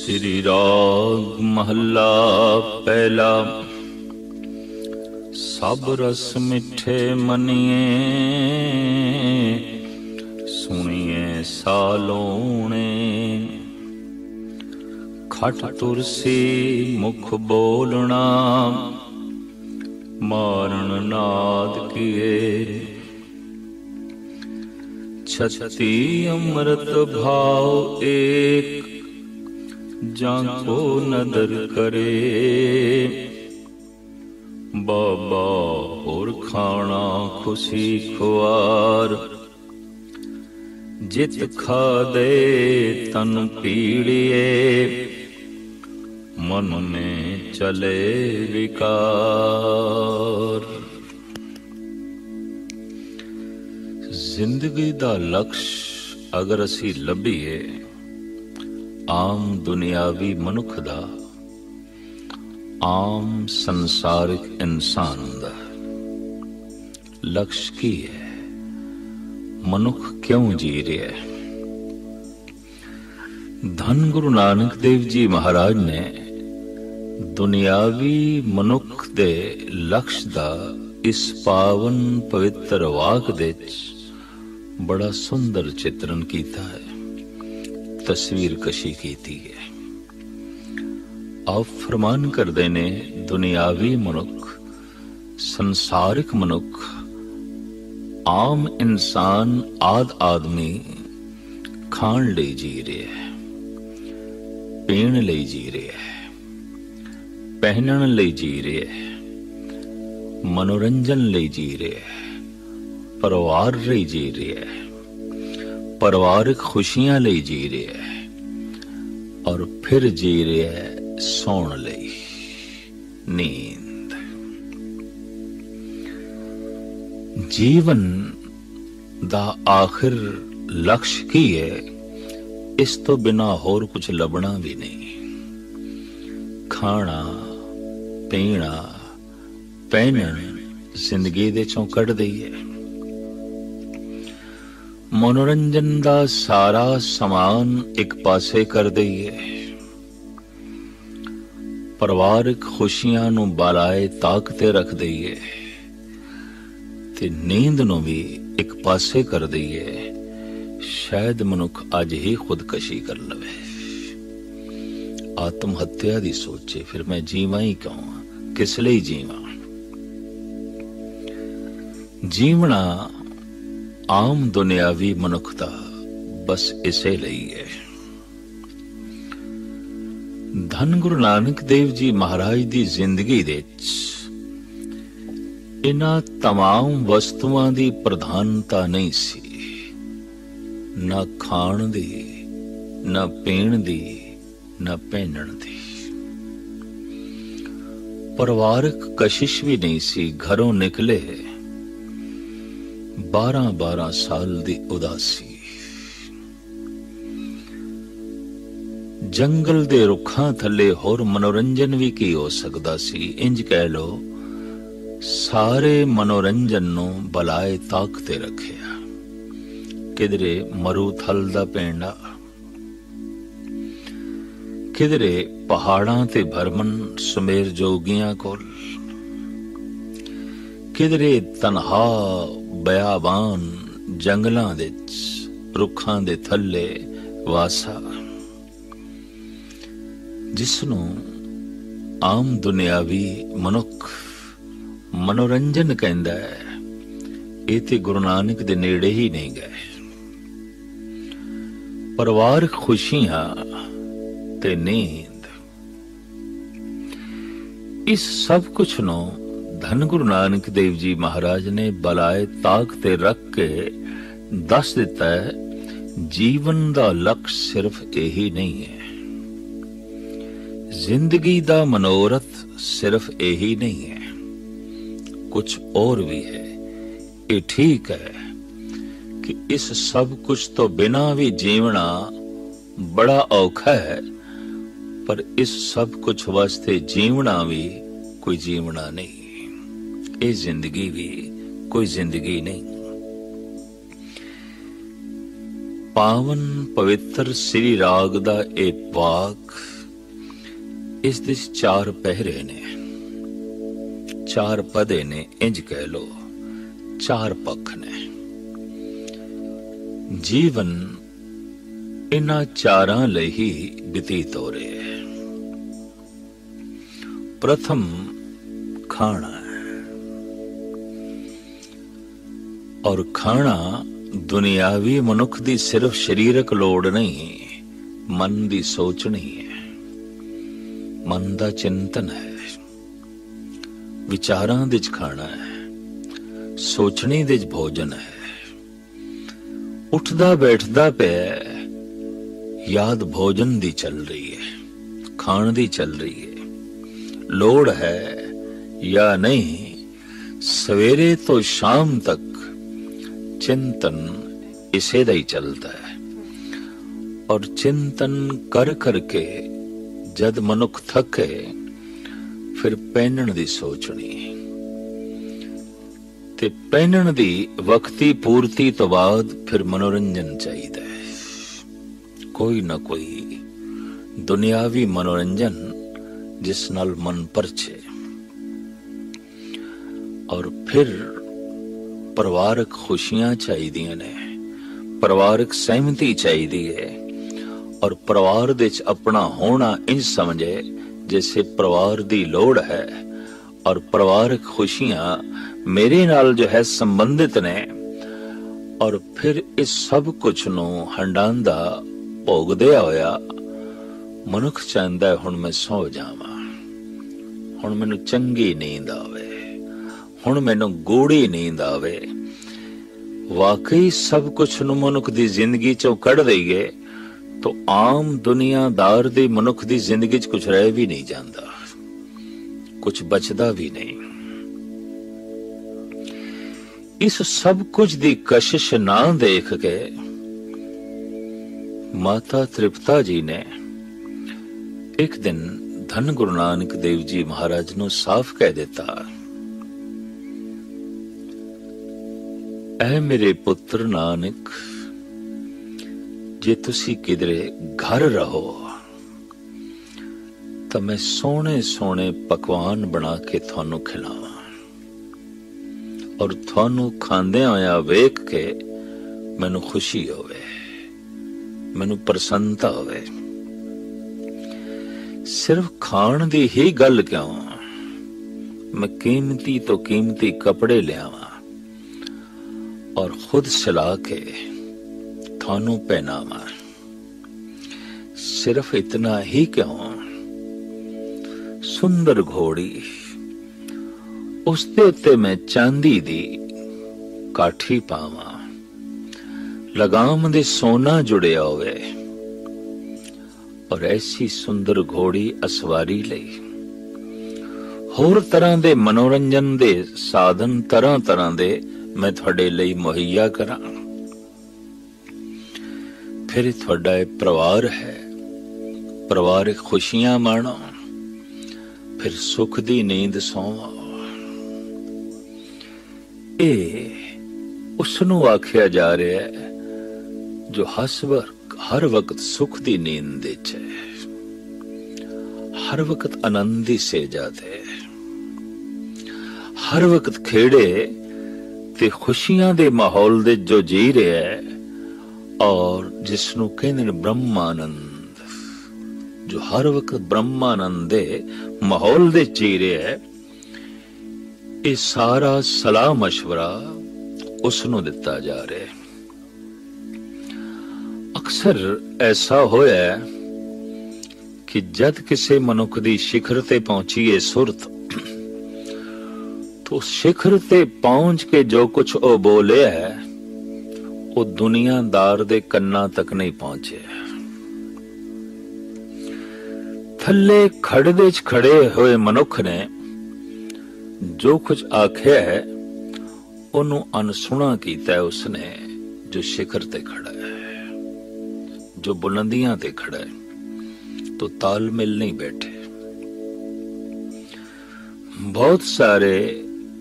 श्री राग महला पहला। सब रस मिठे मनिए सुनिए सालोणे। खट तुरसी मुख बोलना मारण नाद किए। छत्ती अमृत भाव एक जाको नदर करे। बाबा और खाना खुशी खुआर जित खा दे तन पीड़िए। मन में चले विकार। जिंदगी दा लक्ष्य अगर असी लभीए आम दुनियावी मनुख दा, आम संसारिक इंसान दा लक्ष्य की है? मनुख क्यों जी रहा है? धन गुरु नानक देव जी महाराज ने दुनियावी मनुख दे लक्ष्य दा इस पावन पवित्र वाक दे बड़ा सुंदर चित्रण कीता है, तस्वीर कशी कीती है। आप फरमान करदे ने दुनियावी मनुख, संसारिक मनुख, आम इंसान आद आदमी खाण लई जी रहा है, पीण लई जी रहा है, पहनण लई जी रहा है, मनोरंजन लई जी रहा है, परिवार लई जी रहा है, परिवारिक खुशियां लई जी रहा है और फिर जी रहा है सौण लई, नींद। जीवन दा आखिर लक्ष्य की है? इस तो बिना होर कुछ लभना भी नहीं। खाना पीना पहनण जिंदगी दे चों कढ दईए। मनोरंजन दा सारा समान एक पासे कर दईए। परिवारिक खुशियां नू बालाए ताक ते रख दईए ते नींद नू भी एक पासे कर दईए। शायद मनुख अज ही खुदकशी कर लवे, आत्म हत्या दी सोचे, फिर मैं जीवा ही क्यों, किस लिए जीवा? जीवना आम दुनियावी मनुख दा बस इसे ਲਈ है। धन गुरु नानक देव जी महाराज दी जिंदगी दे इन्हां तमाम वस्तुआं दी प्रधानता नहीं सी, ना खाण दी, ना पीण दी, ना पहनण दी। परिवारिक कशिश भी नहीं सी। घरों निकले 12-12 साल दी उदासी। जंगल दे रुखां थले होर मनोरंजन भी की हो सकदा सी। इंज कह लो सारे मनोरंजन नूं बलाए ताक ते रखिया। किधरे मरू थल दा पेंडा, किधरे पहाड़ां ते भरमन सुमेर जोगियां कोल, किधरे तनहा बयाबान जंगलां दे रुखां दे थल्ले वासा, जिसनू आम दुनियावी मनुख मनोरंजन कहंदा है। ये ते गुरु नानक दे नेड़े ही नहीं गए। परिवार खुशियां ते नींद, इस सब कुछ नो धन गुरु नानक देव जी महाराज ने बलाए ताक ते रख के दस दिता है। जीवन दा लक्ष्य सिर्फ यही नहीं है, जिंदगी दा मनोरथ सिर्फ यही नहीं है, कुछ और भी है। ये ठीक है कि इस सब कुछ तो बिना भी जीवना बड़ा औखा है, पर इस सब कुछ वास्ते जीवना भी कोई जीवना नहीं। ये जिंदगी भी कोई जिंदगी नहीं। पावन पवित्र श्री राग दा एक वाक इस दिस चार पहरे ने, चार पदे ने, इंज कह लो चार पक्ष ने। जीवन इन्हां चारां लई ही बतीत हो रहे है। प्रथम खाना है, और खाना दुनियावी मनुख दी सिर्फ शरीरक लोड़ नहीं, मन दी सोच नहीं है, मन दा चिंतन है, विचारां दे च खाना है, सोचने दे च भोजन है। उठदा बैठदा पे याद भोजन दी चल रही है, खाण दी चल रही है। लोड़ है या नहीं, सवेरे तो शाम तक चिंतन इसे दा ही चलता है। और चिंतन कर करके जद मनुख थके, फिर पहनण दी सोचनी, ते पहनण दी वक्ती पूर्ति तो बाद फिर मनोरंजन चाहिए। कोई ना कोई दुनियावी मनोरंजन जिस नाल मन परछे। और फिर परिवारक खुशियां चाहिए ने, परिवारक सहमति चाहिए है। और परिवार दे च अपना होना इंज समझे जैसे परिवार दी लोड़ है, और परिवारक खुशियां मेरे नाल जो है संबंधित ने। और फिर इस सब कुछ नू हंडांदा भोगदे होया मनुख चाहता है हुण मैं सौ जावां, हुण मैनू चंगी नींद आवे, हुण मैनू गूढ़ी नींद आवे। वाकई सब कुछ नू मनुख दी जिंदगी चों कढ़ दईए तो आम दुनियादार दी मनुख दी जिंदगी च कुछ रह भी नहीं जाता, कुछ बचदा भी नहीं। इस सब कुछ दी कशिश ना देख के माता तृप्ता जी ने एक दिन धन गुरु नानक देव जी महाराज नू साफ कह दिता, ऐ मेरे पुत्र नानक, जे तुसी किधरे घर रहो तो मैं सोने सोने पकवान बना के थानू खिलावां, और थानू खांदे होया वेख के मैनू खुशी होवे, मैनू प्रसन्नता होवे। सिर्फ खाण दी ही गल क्यों, मैं कीमती तो कीमती कपड़े लियावां और खुद सिला के थानू पहनावां। सिर्फ इतना ही क्यों, सुंदर घोड़ी उसदे उत्ते मैं चांदी दी काठी पावां, लगाम दे सोना जुड़िया होवे, और ऐसी सुंदर घोड़ी असवारी लई होर तरह दे मनोरंजन दे साधन तरह तरह दे मैं थोड़े लई मुहैया करा। फिर थोड़ा परिवार है, परिवारिक खुशियां माणो, फिर सुख दी नींद सोवो। उसनू आख्या जा रहा है जो हर वक्त सुख दी नींद विच है, हर वक्त आनंदी से जाते, हर वक्त खेड़े ते खुशियां दे माहौल दे जो जी रहा है, और जिसनू कहंदे ने ब्रह्मानंद, जो हर वक्त ब्रह्मानंद दे माहौल दे जी रहा है। ये सारा सलाह मशवरा उसनू दिता जा रहा है। अक्सर ऐसा होया कि जद किसी मनुख दी शिखर ते पहुंची है सुरत, तो शिखर ते पहुंच के जो कुछ वो बोले है वो दुनियादार दे कन्ना तक नहीं पहुंचे। थल्ले खड़दे च खड़े हुए मनुख ने जो कुछ आख्या है उन्हों अनसुना कीता है उसने, जो शिखर ते खड़ा है, जो बुलंदियां ते खड़ा है, तो तालमेल नहीं बैठे। बहुत सारे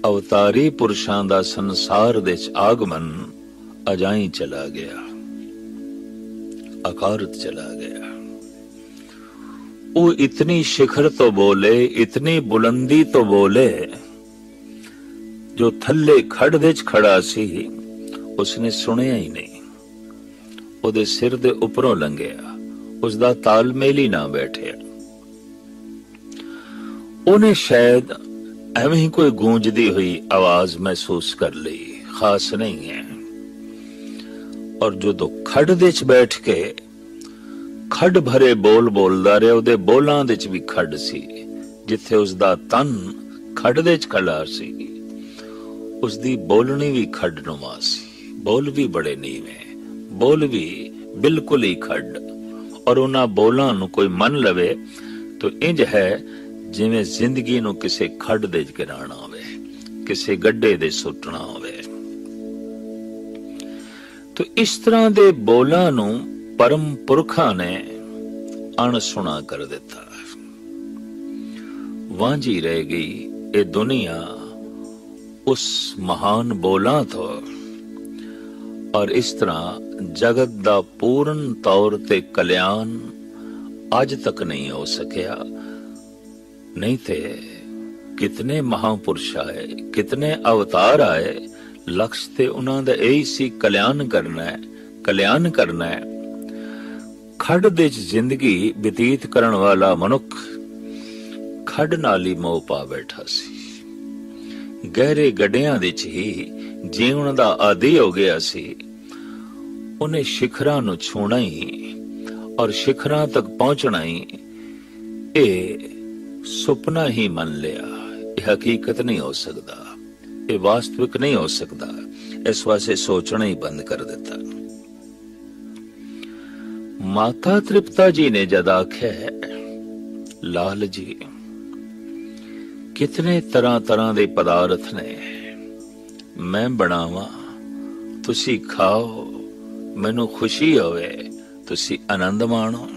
अवतारी पुरुषां दा संसार दे च आगमन अजाई चला गया, अकारत चला गया। वो इतनी शिखर तो बोले, इतनी बुलंदी तो बोले, जो थल्ले खड़ दे च खड़ा सी उसने सुनिया ही नहीं। ਉਹਦੇ ਸਿਰ ਦੇ ਉੱਪਰੋਂ ਲੰਘਿਆ, ਉਸਦਾ ਤਾਲਮੇਲ ਹੀ ਨਾ ਬੈਠਿਆ। ਉਹਨੇ ਸ਼ਾਇਦ ਐਵੇਂ ਹੀ ਕੋਈ ਗੂੰਜਦੀ ਹੋਈ ਆਵਾਜ਼ ਮਹਿਸੂਸ ਕਰ ਲਈ, ਖਾਸ ਨਹੀਂ ਹੈ। ਔਰ ਜਦੋਂ ਖੱਡ ਦੇ ਚ ਬੈਠ ਕੇ ਖੱਡ ਭਰੇ ਬੋਲ ਬੋਲਦਾ ਰਿਹਾ, ਉਹਦੇ ਬੋਲਾਂ ਦੇ ਚ ਵੀ ਖੱਡ ਸੀ। ਜਿੱਥੇ ਉਸਦਾ ਤਨ ਖੱਡ ਦੇ ਚ ਖੜਾ ਸੀ, ਉਸਦੀ ਬੋਲਣੀ ਵੀ ਖੱਡ ਨੁਮਾ ਸੀ। ਬੋਲ ਵੀ ਬੜੇ ਨੀਵੇਂ, ਬੋਲ ਵੀ ਬਿਲਕੁਲ ਹੀ ਖੱਡ। ਔਰ ਉਹਨਾਂ ਬੋਲਾਂ ਨੂੰ ਕੋਈ ਮੰਨ ਲਵੇ ਤਾਂ ਇੰਜ ਹੈ ਜਿਵੇਂ ਜ਼ਿੰਦਗੀ ਨੂੰ ਕਿਸੇ ਖੱਡ ਦੇ ਚ ਗਿਰਾਣਾ ਹੋਵੇ, ਕਿਸੇ ਗੱਡੇ ਦੇ ਸੁੱਟਣਾ ਹੋਵੇ। ਤਾਂ ਇਸ ਤਰ੍ਹਾਂ ਦੇ ਬੋਲਾਂ ਨੂੰ ਪਰਮ ਪੁਰਖਾਂ ਨੇ ਅਣਸੁਣਾ ਕਰ ਦਿੱਤਾ। ਵਾਂਝੀ ਰਹਿ ਗਈ ਇਹ ਦੁਨੀਆ ਉਸ ਮਹਾਨ ਬੋਲਾਂ ਤੋਂ। ਔਰ ਇਸ ਤਰ੍ਹਾਂ ਜਗਤ ਦਾ ਪੂਰਨ ਤੌਰ ਤੇ ਕਲਿਆਣ ਅੱਜ ਤੱਕ ਨਹੀਂ ਹੋ ਸਕਿਆ। ਨਹੀਂ ਤੇ ਕਿਤਨੇ ਮਹਾਂਪੁਰਸ਼ ਆਏ, ਕਿਤਨੇ ਅਵਤਾਰ ਆਏ, ਲਕਸ਼ ਤੇ ਉਹਨਾਂ ਦਾ ਇਹੀ ਸੀ ਕਲਿਆਣ ਕਰਨਾ ਹੈ, ਕਲਿਆਣ ਕਰਨਾ ਹੈ। ਖੱਡ ਦੇ ਚ ਜ਼ਿੰਦਗੀ ਬਤੀਤ ਕਰਨ ਵਾਲਾ ਮਨੁੱਖ ਖੱਡ ਨਾਲ ਹੀ ਮੋਹ ਪਾ ਬੈਠਾ ਸੀ। ਗਹਿਰੇ ਗੱਡਿਆਂ ਵਿੱਚ ਹੀ ਜੀਵਨ ਦਾ ਆਦੀ ਹੋ ਗਿਆ ਸੀ। ਉਹਨੇ ਸਿਖਰਾਂ ਨੂੰ ਛੂਣਾ ਹੀ ਔਰ ਸਿਖਰਾਂ ਤੱਕ ਪਹੁੰਚਣਾ ਹੀ ਇਹ ਸੁਪਨਾ ਹੀ ਮੰਨ ਲਿਆ। ਇਹ ਹਕੀਕਤ ਨਹੀਂ ਹੋ ਸਕਦਾ, ਇਹ ਵਾਸਤਵਿਕ ਨਹੀਂ ਹੋ ਸਕਦਾ। ਇਸ ਵਾਸਤੇ ਸੋਚਣਾ ਹੀ ਬੰਦ ਕਰ ਦਿੱਤਾ। ਮਾਤਾ ਤ੍ਰਿਪਤਾ ਜੀ ਨੇ ਜਦ ਆਖਿਆ, ਲਾਲ ਜੀ ਕਿਤਨੇ ਤਰ੍ਹਾਂ ਤਰ੍ਹਾਂ ਦੇ ਪਦਾਰਥ ਨੇ, ਮੈਂ ਬਣਾਵਾਂ, ਤੁਸੀਂ ਖਾਓ, ਮੈਨੂੰ ਖੁਸ਼ੀ ਹੋਵੇ, ਤੁਸੀਂ ਆਨੰਦ ਮਾਣੋ।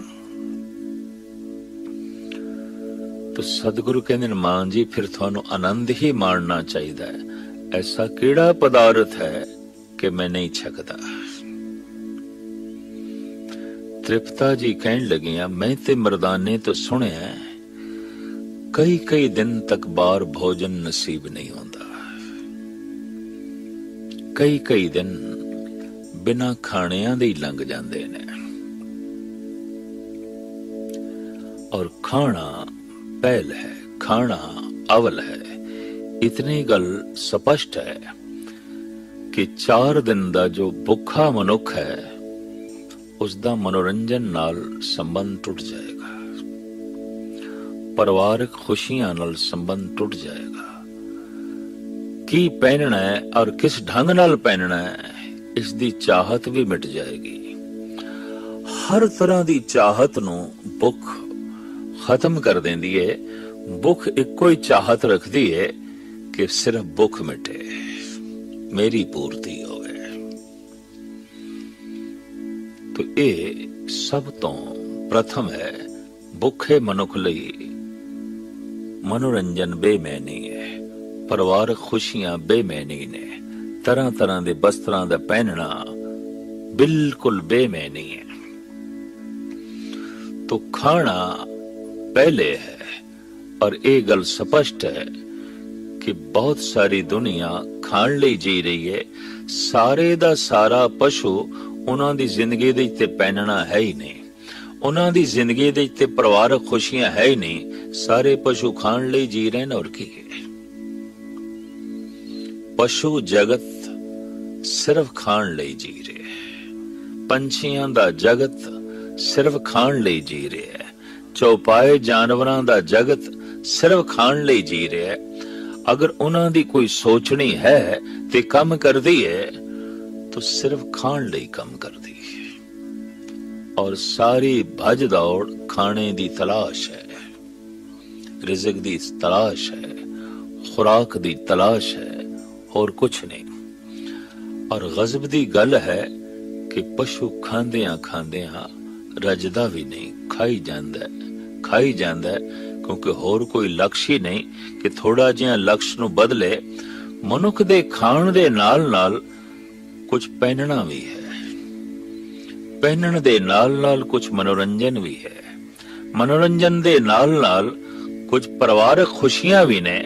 तो सदगुरु कहते हैं, मां जी फिर थानू आनंद ही माणना चाहिए। ऐसा केड़ा पदार्थ है कि मैं नहीं छकदा। तृप्ता जी कहन लगियां, मैं ते मर्दाने तो सुनिया कई कई दिन तक बाहर भोजन नसीब नहीं होता। कई कई दिन बिना खाणियां दे ही लंघ जांदे ने। और खाना पहल है, खाना अवल है। इतनी गल स्पष्ट है कि 4 दिन का जो भुखा मनुख है उसका मनोरंजन नाल संबंध टूट जाएगा, परिवारक खुशियां नाल संबंध टूट जाएगा। की पहनना है और किस ढंग नाल पहनना है, इसकी चाहत भी मिट जाएगी। हर तरह की चाहत नूं भुख खत्म कर देंदी है। भुख इको ही चाहत रखती है कि सिर्फ भुख मिटे, मेरी पूर्ति होवे। तो ये सब तो प्रथम है। भुखे मनुख लई मनोरंजन बेमैनी है, परिवार खुशियां बेमैनी ने, तरह तरह के वस्त्रां दा पहनना बिल्कुल बेमैनी है। तो खाना पहले है। और ये गल स्पष्ट है कि बहुत सारी दुनिया खाण लई जी रही है। सारे दा सारा पशु उन्हां दी जिंदगी दे ते पहनना है ही नहीं, उन्हां दी जिंदगी दे ते परिवारक खुशियां है ही नहीं। सारे पशु खाण लई जी रहे हैं। और की है, पशु जगत सिर्फ खाण लई जी रहे है। पंछियां दा जगत सिर्फ खाण लई जी रहे है। चौपाए जानवरां दा जगत सिर्फ खाण लई जी रहा है। अगर उन्हां दी कोई सोचनी है ते कम करदी है तो सिर्फ खाण लई कम करदी है। और सारी भज दौड़ खाने दी तलाश है, रिज़्क दी तलाश है, खुराक दी तलाश है, और कुछ नहीं। और गज़ब दी गल है कि पशु खांदियां खांदियां रजदा भी नहीं, खाई जांदा है, क्योंकि होर कोई लक्ष्य ही नहीं कि थोड़ा जिहा लक्ष्य नूं बदले। मनुख दे खाण दे नाल नाल कुछ पहनना भी है, पहनण दे नाल नाल कुछ मनोरंजन भी है। ਮਨੋਰੰਜਨ ਦੇ ਨਾਲ ਕੁਝ ਪਰਿਵਾਰਕ ਖੁਸ਼ੀਆਂ ਵੀ ਨੇ।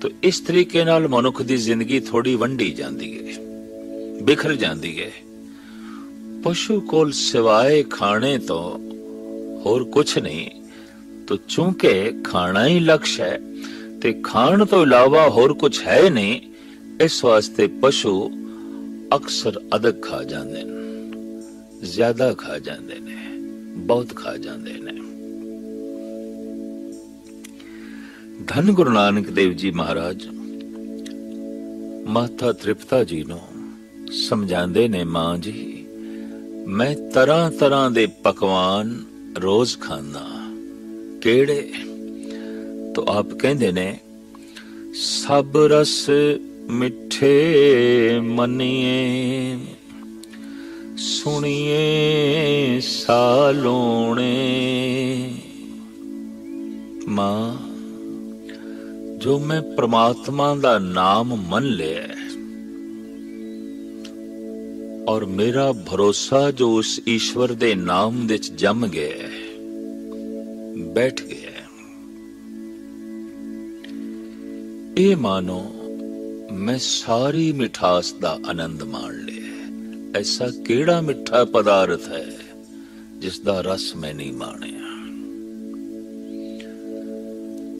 तो इस तरीके नाल मनुख दी जिंदगी थोड़ी वंडी जाती है, बिखर जाती है। पशु कोल सिवाय खाने तो होर कुछ नहीं, तो चूंकि खाना ही लक्ष्य है ते खाण तो इलावा होर कुछ है नहीं, इस वास्ते पशु अक्सर अधिक खा जाते हैं, ज्यादा खा जाते हैं, बहुत खा जाते हैं। धन गुरु नानक देव जी महाराज माता तृप्ता जी नूं समझांदे ने, मां जी मैं तरह तरह दे पकवान रोज खाना, केड़े? तो आप कहंदे ने, सब रस मिठे मनिए, सुनिए सालोणे। मां जो मैं परमात्मा दा नाम मन लिया और मेरा भरोसा जो उस ईश्वर दे नाम दे जम गया, बैठ गया, ये मानो मैं सारी मिठास दा आनंद मान लिया। ऐसा केड़ा मिठा पदार्थ है जिसदा रस मैं नहीं मानिया?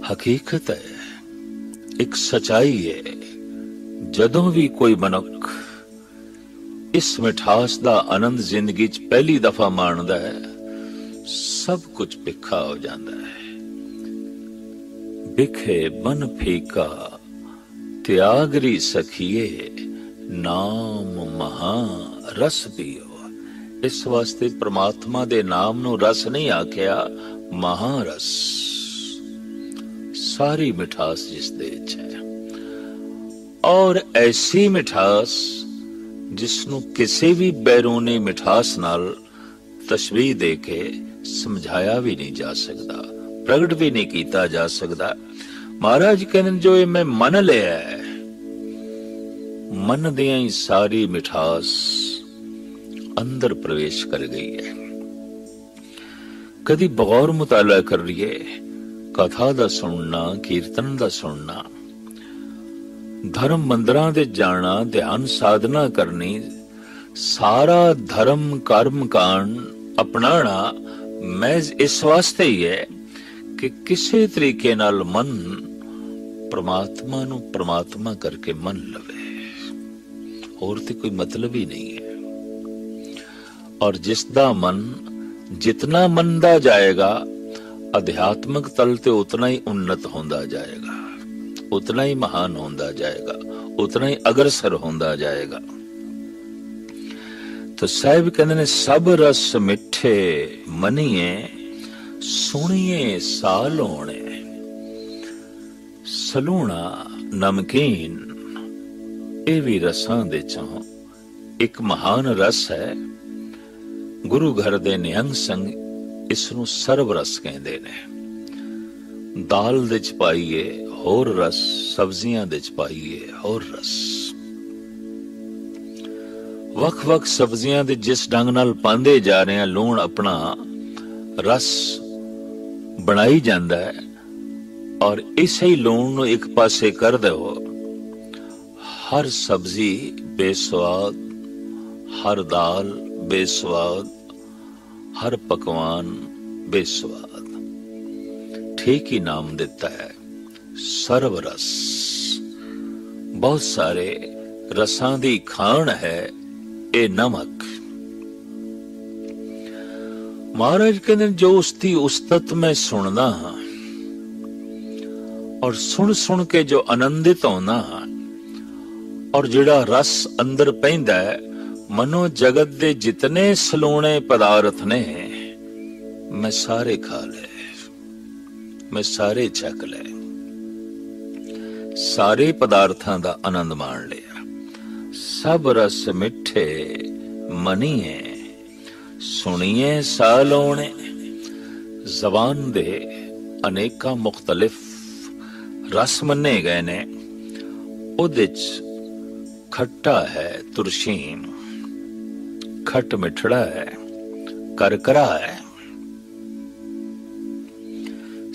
हकीकत है, एक सच्चाई है। जदों भी कोई मनुख इस मिठास दा आनंद जिंदगी च पहली दफा माणदा है, सब कुछ फिक्का हो जाता है। बिखे मन फीका त्यागरी सखिए, नाम महा रस पियो। इस वास्ते परमात्मा दे नाम नू रस नहीं आख्या, महारस। सारी मिठास जिस दे च है, और ऐसी मिठास जिसनू किसी भी बैरूनी मिठास नाल तशबीह दे के समझाया भी नहीं जा सकता, प्रगट भी नहीं किया जा सकता। महाराज कहने, जो ये मैं मन लिया है, मन दियां ही सारी मिठास अंदर प्रवेश कर गई है। कदी बगौर मुताला कर रही है, कथा दा सुनना, कीर्तन दा सुनना, धर्म मंदिरां दे जाना, ध्यान साधना करनी, सारा धर्म कर्म कांड अपनाना महज इस वास्ते ही है कि किसी तरीके नाल मन परमात्मा नू परमात्मा करके मन लवे, और तो कोई मतलब ही नहीं है। और जिसदा मन जितना मनदा जाएगा, अध्यात्मिक तल ते उतना ही उन्नत होंदा जाएगा, उतना ही महान होंदा जाएगा, उतना ही अग्रसर होंदा जाएगा। तो साहिब कहते ने, सब रस मिठे मनिए, सुनिए सालोणे। सलूणा नमकीन ये भी रसां दे चों एक महान रस है। गुरु घर दे निहंग संग इसनू सर्व रस कहते ने। दाल दे च पाइए होर रस, सब्जियां दे च पाइए होर रस। वख वख सब्जियां दे जिस ढंग नाल पांदे जा रहे हैं, लूण अपना रस बनाई जाता है, और इसे ही लूण नू एक पासे कर दो, हर सब्जी बेस्वाद, हर दाल बेस्वाद, हर पकवान बेस्वाद। ठीक ही नाम देता है, सर्वरस। बहुत सारे रसां दी खान है ए नमक। महाराज कहते जो उसकी उस्तत में सुनना और सुन सुन के जो आनंदित होना, और जिहड़ा रस अंदर पैंदा है, मनो जगत दे जितने सलूणे पदार्थ ने मैं सारे खा ले, मैं सारे चख ले, सारे पदार्थां दा आनंद मान लिया। सब रस मिठे मनिए, सुनिए सालोणे। जबान दे अनेका मुख्तलिफ रस मन्ने गए ने। उहदे च खट्टा है तुरशीन, खट मिठड़ा है, करकरा है,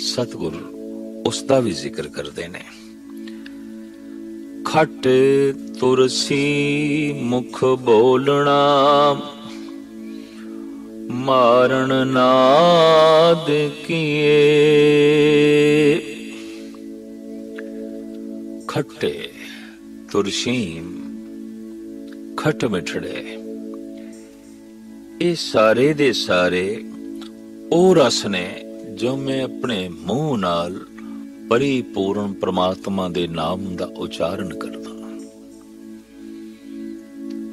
ਸਤਿਗੁਰ ਉਸ ਦਾ ਵੀ ਜ਼ਿਕਰ ਕਰਦੇ ਨੇ। ਖਟ ਤੁਰਸੀ ਮੁਖ ਬੋਲਣਾ, ਮਾਰਨ ਨਾਦ ਕੀਏ। ਖੱਟੇ ਤੁਰਸੀਮ, ਖੱਟ ਮਿਠੜੇ, ਇਹ ਸਾਰੇ ਦੇ ਸਾਰੇ ਉਹ ਰਸ ਨੇ ਜੋ ਮੈਂ ਆਪਣੇ ਮੂੰਹ ਨਾਲ ਪਰਿਪੂਰਨ ਪ੍ਰਮਾਤਮਾ ਦੇ ਨਾਮ ਦਾ ਉਚਾਰਨ ਕਰਦਾ।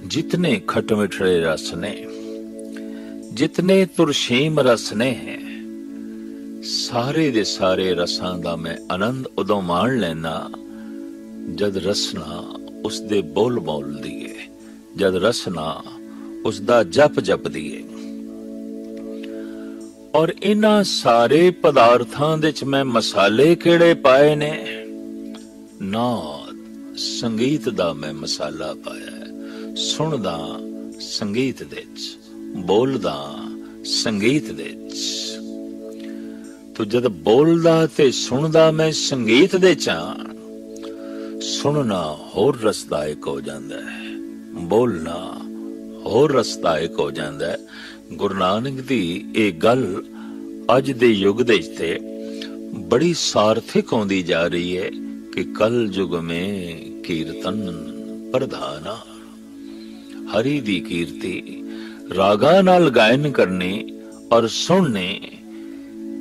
ਜਿਤਨੇ ਖੱਟ ਮਿਠੜੇ ਰਸ ਨੇ, ਜਿਤਨੇ ਤੁਰਸ਼ੀਮ ਰਸ ਨੇ, ਸਾਰੇ ਦੇ ਸਾਰੇ ਰਸਾਂ ਦਾ ਮੈਂ ਆਨੰਦ ਉਦੋਂ ਮਾਣ ਲੈਣਾ ਜਦ ਰਸਨਾ ਉਸ ਦੇ ਬੋਲ ਬੋਲਦੀ ਏ, ਜਦ ਰਸਨਾ ਉਸ ਦਾ ਜਪ ਜਪਦੀ ਏ। ਔਰ ਇਹਨਾਂ ਸਾਰੇ ਪਦਾਰਥਾਂ ਦੇ ਚ ਮੈਂ ਮਸਾਲੇ ਕਿਹੜੇ ਪਾਏ ਨੇ? ਨਾਦ, ਸੰਗੀਤ ਦਾ ਮੈਂ ਮਸਾਲਾ ਪਾਇਆ। ਸੁਣਦਾ ਸੰਗੀਤ ਦੇ ਚ, ਬੋਲਦਾ ਸੰਗੀਤ ਦੇ ਚ। ਤੋ ਜਦ ਬੋਲਦਾ ਤੇ ਸੁਣਦਾ ਮੈਂ ਸੰਗੀਤ ਦੇ ਚ, ਸੁਣਨਾ ਹੋਰ ਰਸਦਾਇਕ ਹੋ ਜਾਂਦਾ ਹੈ, ਬੋਲਣਾ ਹੋਰ ਰਸਦਾਇਕ ਹੋ ਜਾਂਦਾ ਹੈ। ਗੁਰੂ ਨਾਨਕ ਦੀ ਇਹ ਗੱਲ ਅੱਜ ਦੇ ਯੁੱਗ ਦੇ ਤੇ ਬੜੀ ਸਾਰਥਿਕ ਆਉਂਦੀ ਜਾ ਰਹੀ ਹੈ ਕਿ ਕਲ ਯੁਗ ਮੇ ਕੀਰਤਨ ਪ੍ਰਧਾਨਾ। ਹਰੀ ਦੀ ਕੀਰਤੀ ਰਾਗਾਂ ਨਾਲ ਗਾਇਨ ਕਰਨੀ ਔਰ ਸੁਣਨੇ।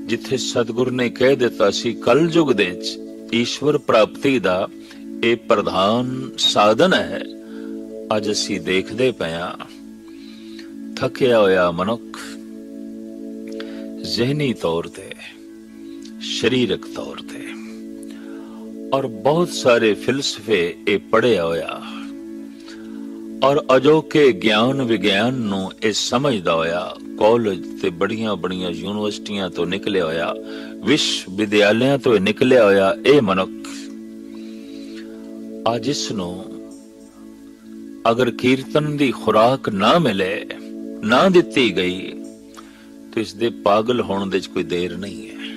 ਜਿੱਥੇ ਸਤਿਗੁਰ ਨੇ ਕਹਿ ਦਿੱਤਾ ਸੀ ਕਲ ਯੁਗ ਦੇ ਵਿੱਚ ਈਸ਼ਵਰ ਪ੍ਰਾਪਤੀ ਦਾ ਇਹ ਪ੍ਰਧਾਨ ਸਾਧਨ ਹੈ, ਅੱਜ ਅਸੀਂ ਦੇਖਦੇ ਪਏ ਹਾਂ ਥੱਕਿਆ ਹੋਇਆ ਮਨੁੱਖ ਜ਼ਿਹਨੀ ਤੌਰ ਤੇ, ਸਰੀਰਕ ਤੌਰ ਤੇ, ਔਰ ਬਹੁਤ ਸਾਰੇ ਫਿਲਸਫੇ ਇਹ ਪੜ੍ਹਿਆ ਹੋਇਆ ਔਰ ਅਜੋਕੇ ਗਿਆਨ ਵਿਗਿਆਨ ਨੂੰ ਇਹ ਸਮਝਦਾ ਹੋਇਆ, ਕਾਲਜ ਤੇ ਬੜੀਆਂ ਬੜੀਆਂ ਯੂਨੀਵਰਸਿਟੀਆਂ ਤੋਂ ਨਿਕਲਿਆ ਹੋਇਆ, ਵਿਸ਼ਵ ਵਿਦਿਆਲਿਆਂ ਤੋਂ ਨਿਕਲਿਆ ਹੋਇਆ ਇਹ ਮਨੁੱਖ ਅੱਜ ਇਸ ਨੂੰ ਅਗਰ ਕੀਰਤਨ ਦੀ ਖੁਰਾਕ ਨਾ ਮਿਲੇ, ਨਾ ਦਿੱਤੀ ਗਈ, तो इसके पागल होने कोई देर नहीं है।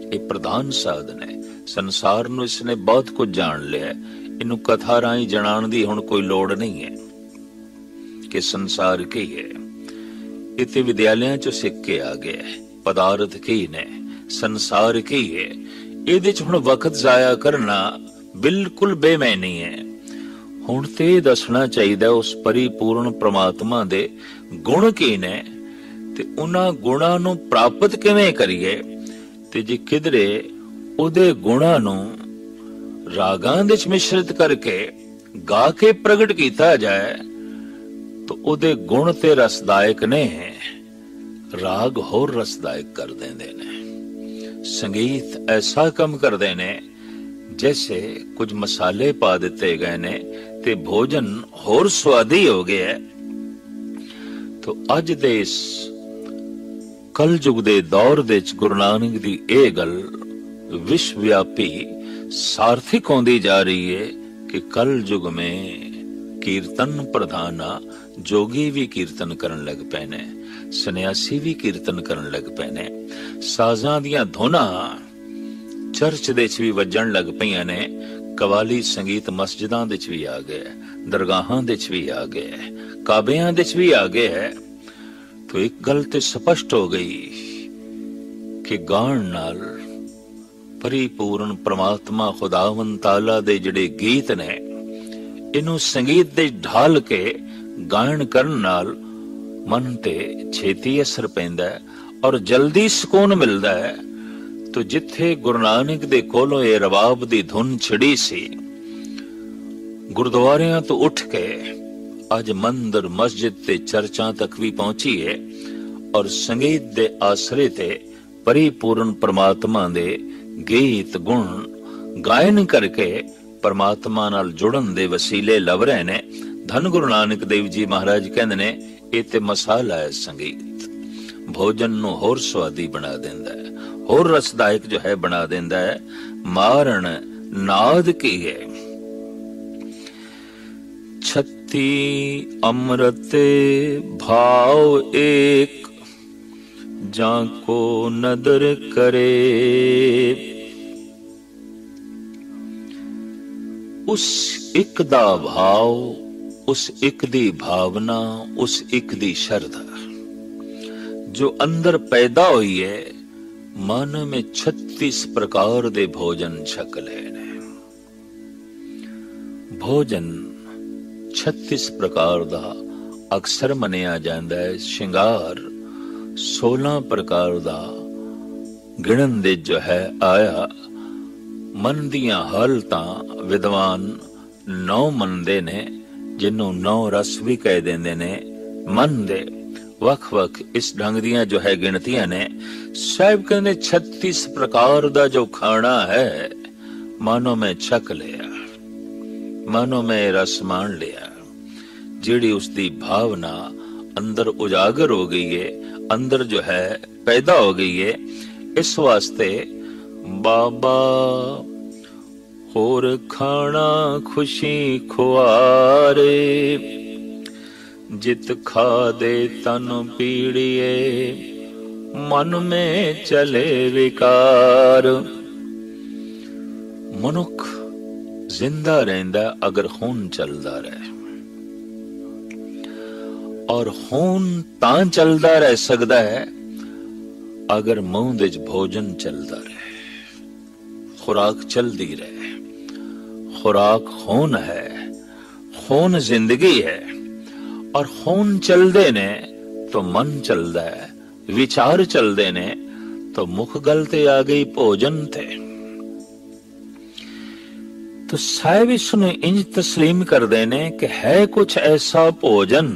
ये प्रधान साधन है। संसार नूं इसने बहुत कुछ जान लिया, इनू कथा राही जनाण दी हुण कोई लोड़ नहीं है कि संसार की है। इत्थे विद्यालयां चों सिख के आ गया है पदार्थ की ने, संसार की है। इहदे च हुण वक्त जाया करना बिल्कुल बेमैनी है। हुण ते दसना चाहिए उस परिपूर्ण परमात्मा दे गुण की ने ते उन्हां गुणां नूं प्राप्त किवें करिए, ते जे किधरे उहदे गुणां नूं रागां दे विच मिश्रित करके गा के प्रगट कीता जाए तो उहदे गुण ते रसदायक ने, राग होर रसदायक कर देंदे ने। संगीत ऐसा कम करदे ने जैसे कुछ मसाले पा दिते गए ने ते भोजन होर स्वादी हो गया है। तो अज दे इस कलयुग दे दौर दे च गुरु नानक दी ये गल विश्व व्यापी सार्थिक होंदी जा रही है कि कलयुग में कीर्तन प्रधाना, जोगी भी कीर्तन करन लग पे ने, सन्यासी भी कीर्तन करन लग पे ने, साजां दियां धुनां चर्च दे च भी वजन लग पईयां ने, कवाली संगीत मस्जिदां दे च भी आ गया, दरगाहां दे च भी आ गया, काबेयां दे च भी आ गया है। तो एक गल ते स्पष्ट हो गई कि गाण नाल परिपूर्ण परमात्मा खुदावंद ताला दे जिहड़े गीत ने, इनू संगीत दे ढाल के गायन करन नाल मन ते छेती असर पैंदा है और जल्दी सुकून मिलदा है। तो जिथे गुरु नानक दे कोलों ये रबाब दी धुन छिड़ी सी, गुरुद्वारियां तो उठ के अज मंदिर मस्जिद ते चर्चां तक भी पहुंची है और संगीत दे आसरे ते परिपूर्ण परमात्मा दे गीत गुण गायन करके परमात्मा नाल जुड़न दे वसीले लभ रहे ने। धन गुरु नानक देव जी महाराज कहंदे ने ये ते मसाला है संगीत, भोजन नूं होर स्वादी बना देंदा है, होर रसदायक जो है बना देंदा है। मारण नाद की है छत्ती अमृत भाव एक, जाको नदर करे। उस एक दा भाव, उस एक दी भावना, उस एक दी शरधा जो अंदर पैदा हुई है, मन में 36 प्रकार दे भोजन छक लेने। भोजन 36 प्रकार दा अक्सर मनिया जाता है। श्रृंगार 16 प्रकार दा गिणन दे जो है आया। मन दियां हालतां विद्वान 9 मनदे ने, जिन्हों 9 रस भी कह देंदे ने। मन दे वख-वख इस ढंग दियां जो है गिणतियां ने। साहिब कहंदे 36 प्रकार दा जो खाना है, मानो मैं छक लिया, मानो मैं रस मान लिया। जिहड़ी उसदी भावना अंदर उजागर हो गई है, अंदर जो है पैदा हो गई है। इस वास्ते बाबा होर खाना खुशी खुआरे, जित खा दे तन पीड़िए, मन में चले विकार। मनुख जिंदा रहिंदा अगर खून चलदा रहे, और खून तां चलदा रह सकदा है अगर मूंह दे च भोजन चलदा रहे, खुराक चलदी रहे। खुराक खून है, खून जिंदगी है, और खून चलदे ने तो मन चलदा है, विचार चलदे ने तो मुख गल ते आ गई भोजन ते। तो साहिब इसनूं इंज तस्लीम करदे ने कि है कुछ ऐसा भोजन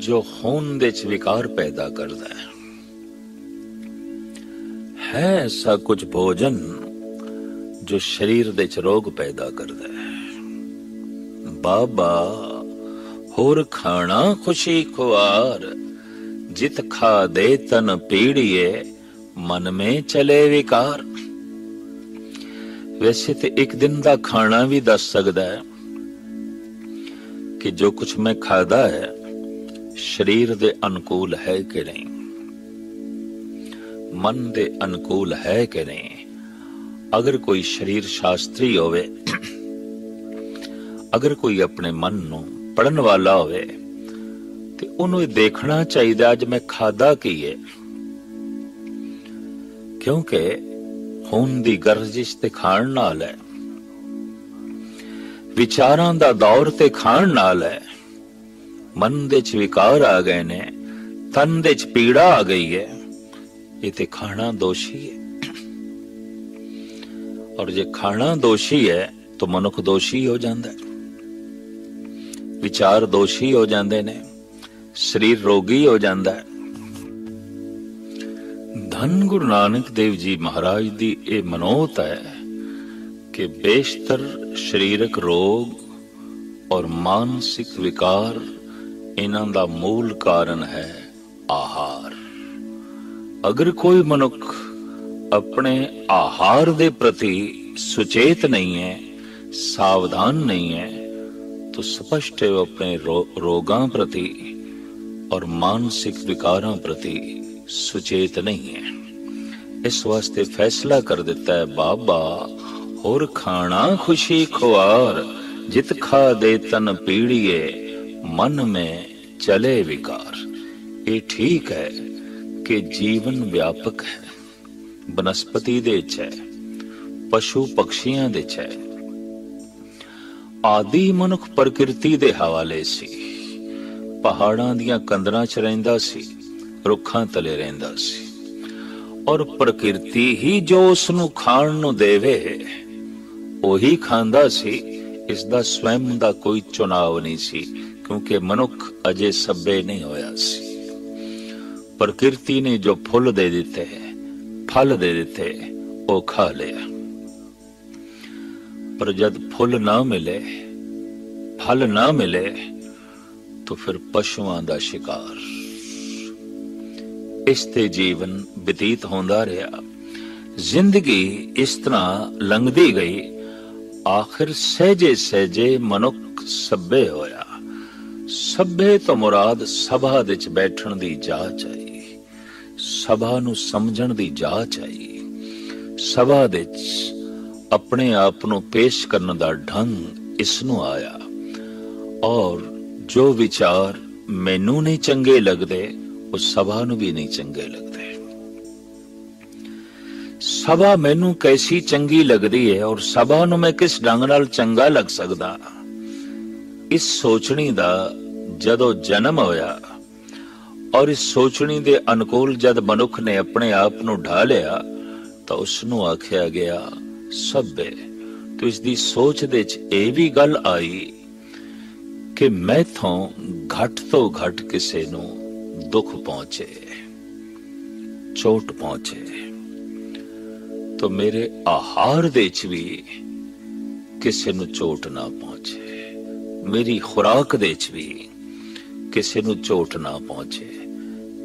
जो खून दे च विकार पैदा करदा है ऐसा कुछ भोजन जो शरीर दे च रोग पैदा करदा है। बाबा होर खाना खुशी खुआर, जित खा दे तन पीड़िए, मन में चले विकार। वैसे तो एक दिन दा खाना भी दस सकदा है कि जो कुछ मैं खादा है शरीर दे अनुकूल है कि नहीं, मन दे अनुकूल है कि नहीं। अगर कोई शरीर शास्त्री होवे, अगर कोई अपने मन नूं पढ़न वाला होवे, ते उन्हें देखना चाहिए अज मैं खादा की है, क्योंकि खून दी गर्जिश ते खाण नाल है, विचारां दा दौर ते खाण नाल है। मन दे च विकार आ गए ने, तन दे च पीड़ा आ गई है, ये ते खाना दोषी है। और जे खाना दोषी है तो मनुख दोषी हो जाता है, विचार दोषी हो जाते ने, शरीर रोगी हो जाता है। धन गुरु नानक देव जी महाराज दी ये मनोत है कि बेशतर शरीरक रोग और मानसिक विकार इन्हां दा मूल कारण है आहार। अगर कोई मनुख अपने आहार दे प्रति सुचेत नहीं है, सावधान नहीं है, तो स्पष्ट है वो अपने रोगां प्रति और मानसिक विकारां प्रति सुचेत नहीं है। इस वास्ते फैसला कर देता है बाबा होर खाना खुशी खुआर, जित खा दे तन पीड़िए, मन में चले विकार। ये ठीक है कि जीवन व्यापक है, वनस्पति दे च है, पशु पक्षियां दे च है। आदि मनुख प्रकृति दे हवाले सी, पहाड़ां दियां कंदरां च रहिंदा सी, रुखां तले रहिंदा सी, और प्रकृति ही जो उसनूं खाण नूं देवे ओही खांदा सी। इसदा स्वयं दा कोई चुनाव नहीं सी, क्योंकि मनुख अजे सभ्य नहीं होया सी। प्रकृति ने जो फुल दे दिते, फल दे दिते, वो खा लिया। पर जब फुल ना मिले, फल ना मिले, तो फिर पशुआं दा शिकार। इस ते जीवन बतीत होंदा रहा। जिंदगी इस तरह लंघदी गई। आखिर सहजे सहजे मनुख सभ्य होया। सभ्य तो मुराद सभा दे च बैठण दी जाच आई। ਸਭਾ ਨੂੰ ਸਮਝਣ ਦੀ ਜਾਚ ਆਈ। ਸਭਾ ਦੇ ਵਿੱਚ ਆਪਣੇ ਆਪ ਨੂੰ ਪੇਸ਼ ਕਰਨ ਦਾ ਢੰਗ ਇਸ ਨੂੰ ਆਇਆ, ਔਰ ਜੋ ਵਿਚਾਰ ਮੈਨੂੰ ਨਹੀਂ ਚੰਗੇ ਲੱਗਦੇ ਉਹ ਸਭਾ ਨੂੰ ਵੀ ਨਹੀਂ ਚੰਗੇ ਲੱਗਦੇ। ਸਭਾ ਮੈਨੂੰ ਕੈਸੀ ਚੰਗੀ ਲੱਗਦੀ ਹੈ ਔਰ ਸਭਾ ਨੂੰ ਮੈਂ ਕਿਸ ਢੰਗ ਨਾਲ ਚੰਗਾ ਲੱਗ ਸਕਦਾ, ਇਸ ਸੋਚਣੀ ਦਾ ਜਦੋਂ ਜਨਮ ਹੋਇਆ ਔਰ ਇਸ ਸੋਚਣੀ ਦੇ ਅਨੁਕੂਲ ਜਦ ਮਨੁੱਖ ਨੇ ਆਪਣੇ ਆਪ ਨੂੰ ਢਾ ਲਿਆ ਤਾਂ ਉਸ ਨੂੰ ਆਖਿਆ ਗਿਆ ਸਭੇ। ਤੋ ਇਸ ਦੀ ਸੋਚ ਦੇ ਵਿੱਚ ਇਹ ਵੀ ਗੱਲ ਆਈ ਕਿ ਮੈਥੋਂ ਘੱਟ ਤੋਂ ਘੱਟ ਕਿਸੇ ਨੂੰ ਦੁੱਖ ਪਹੁੰਚੇ, ਚੋਟ ਪਹੁੰਚੇ, तो मेरे आहार दे च भी किसी नूं चोट ना पहुंचे, मेरी खुराक दे च भी किसी नूं चोट ना पहुंचे।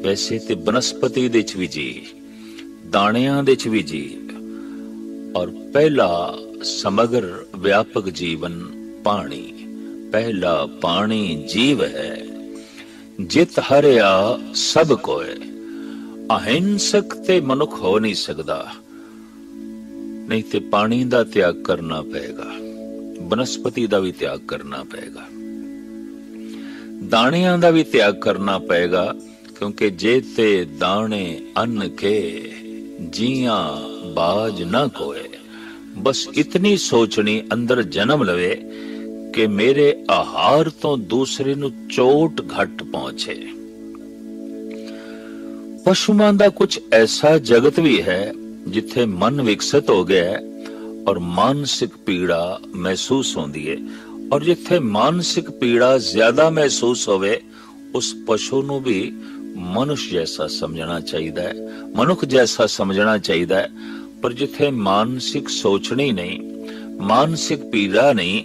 वैसे ते बनस्पति दे च भी जी, दाणियां दे च भी जी, और पहला समग्र व्यापक जीवन पानी, पहला पानी जीव है। जित हरिया सब कोय, अहिंसक ते मनुख हो नहीं सकदा, नहीं तो पानी का त्याग करना पएगा, बनस्पति का भी त्याग करना पएगा, दाणियां का भी त्याग करना पएगा, क्योंकि जे ते दाने अन्न के जियां बाज न कोए। बस इतनी सोचनी अंदर जन्म लवे कि मेरे आहार तो दूसरे नूं चोट घट पहुंचे। पशुओं का कुछ ऐसा जगत भी है जिथे मन विकसित हो गया है और मानसिक पीड़ा महसूस होती है, और जिथे मानसिक पीड़ा ज्यादा महसूस होवे उस पशु नूं भी मनुष्य जैसा समझना चाहिए, मनुख जैसा समझना चाहिए। पर जिथे मानसिक सोचनी नहीं, मानसिक पीड़ा नहीं,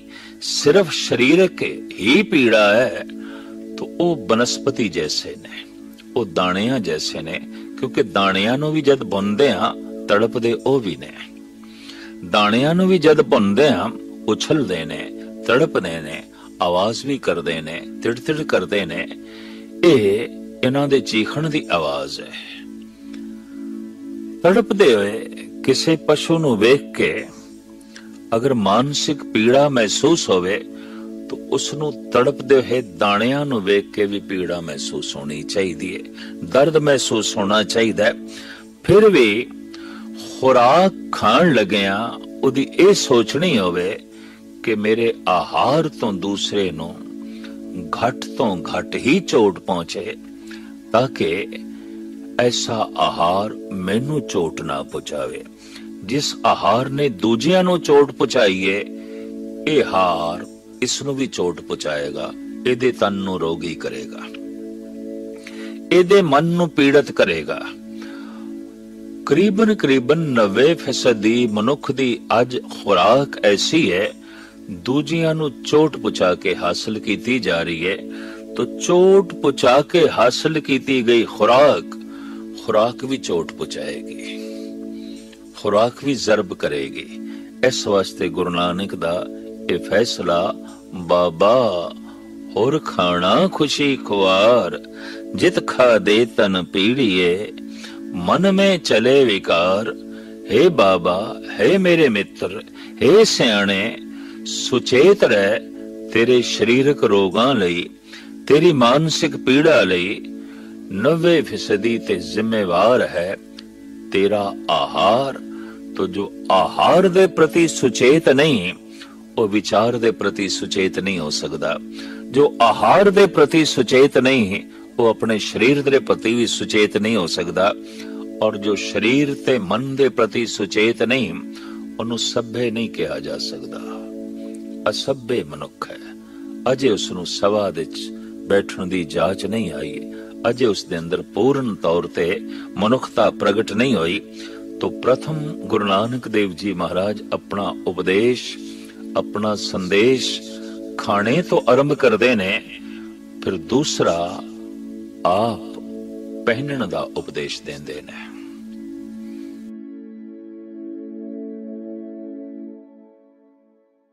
सिर्फ शरीरक ही पीड़ा है, तो वो बनस्पति जैसे ने, वो दाणियां जैसे ने। क्योंकि दाणियां नूं भी जद बुनदे हां तड़पदे ओ भी ने, दाणियां नूं भी जद भुनदे हां उछलदे ने, तड़पदे ने, आवाज भी करदे ने, तिड़-तिड़ करदे ने। ਇਹ ਇਹਨਾਂ ਦੇ ਚੀਖਣ ਦੀ ਆਵਾਜ਼ ਹੈ। ਤੜਪਦੇ ਹੋਏ ਕਿਸੇ ਪਸ਼ੂ ਨੂੰ ਵੇਖ ਕੇ ਅਗਰ ਮਾਨਸਿਕ ਪੀੜਾ ਮਹਿਸੂਸ ਹੋਵੇ ਤਾਂ ਉਸ ਨੂੰ ਤੜਪਦੇ ਹੋਏ ਦਾਣਿਆਂ ਨੂੰ ਵੇਖ ਕੇ ਵੀ ਪੀੜਾ ਮਹਿਸੂਸ ਹੋਣੀ ਚਾਹੀਦੀ ਹੈ, ਦਰਦ ਮਹਿਸੂਸ ਹੋਣਾ ਚਾਹੀਦਾ ਹੈ। ਫਿਰ ਵੀ खुराक खान लगिया उदी ए सोचनी होवे कि मेरे आहार तो दूसरे नूं घट तो घट ही चोट पहुंचे, ताकि ऐसा आहार मैनू चोट ना पहुंचावे। जिस आहार ने दूजियां नूं चोट पहुंचाई है, ये आहार इसनूं भी चोट पहुंचाएगा, इहदे तन नूं रोगी करेगा, इहदे मन नूं पीड़ित करेगा। करीबन 90% मनुख दी अज खुराक ऐसी है दूजियां नूं चोट पहुंचा के हासिल की जा रही है। तो चोट पहुंचा के हासिल की गई खुराक भी चोट पहुंचाएगी, खुराक भी जरब करेगी। इस वास्ते गुरु नानक दा ये फैसला, बाबा होर खाना खुशी खुआर, जित खा दे तन पीड़िए, मन में चले विकार। हे बाबा, हे मेरे मित्र, हे सियाणे, सुचेत रह, तेरे शरीरक रोगां लई, तेरी मानसिक पीड़ा लई 90% ते जिम्मेवार है तेरा आहार। तो जो आहार दे प्रति सुचेत नहीं, वो विचार दे प्रति सुचेत नहीं हो सकता। जो आहार दे प्रति सुचेत नहीं, वो अपने शरीर दे प्रति भी सुचेत नहीं हो सकता। और जो शरीर ते मन दे प्रति सुचेत नहीं, उन्हें सभ्य नहीं कहा जा सकता, असभ्य मनुख है। अजे उसनूं सभा दे बैठण दी जाच नहीं आई, अजे उसके अंदर पूर्ण तौर ते मनुखता प्रगट नहीं हुई। तो प्रथम गुरु नानक देव जी महाराज अपना उपदेश, अपना संदेश खाने तो आरंभ करते ने, फिर दूसरा आप पहनण दा उपदेश देंदे ने।